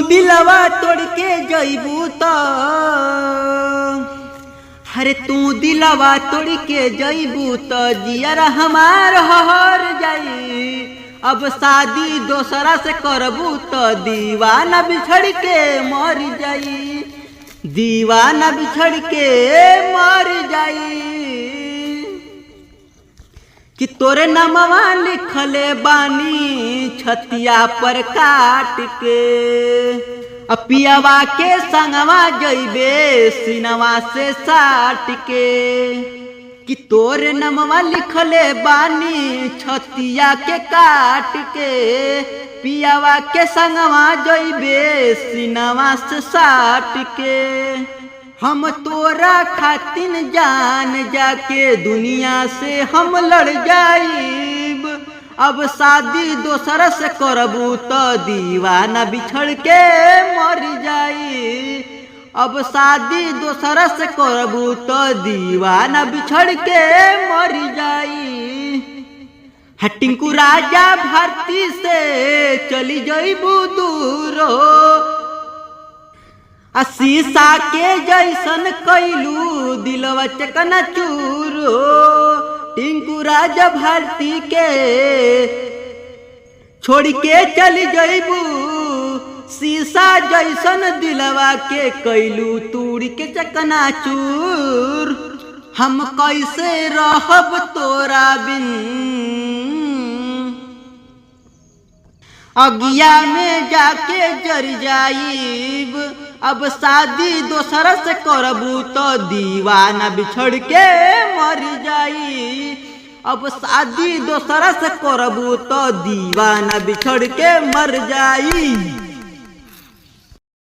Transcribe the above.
दिलवा तोड़ के जइबू तो अरे तू दिलवा तोड़ के जइबू तो जियर हमार हर जाई। अब शादी दोसरा से करबू तो दीवाना बिछड़ के मर जाई, दीवाना बिछड़ के मर जाई। कि तोरे नामवा लिखले बानी छतिया पर काट के, अपियावा के संगवा जइबे सिनवा से साट के। कि तोरे नामवा लिखले बानी छतिया के काट के, पियावा के संगवा जइबे सिनवा से साट के। हम तोरा खातिन जान जाके दुनिया से हम लड़ जाइब। अब शादी दोसर से करबू तो दीवाना बिछड़ के मर जाई। अब शादी दोसर से करबू तो दीवाना बिछड़ के मर जाई। टिंकू राजा भारती से चली जइबू दूर, शीशा के जैसन कैलू दिलवा चकना चूर। टिंकू राजा भारती के छोड़ के चली जइबू, शीशा जैसन दिलवा के कैलू तूड़ के चकना चूर। हम कैसे रहब तोरा बिन, अगिया में जाके जर जाइब। अब शादी दोसर से करबू तो दीवाना बिछड़ के मर जाई। अब शादी दोसर से करबू तो दीवाना बिछड़ के मर जाई।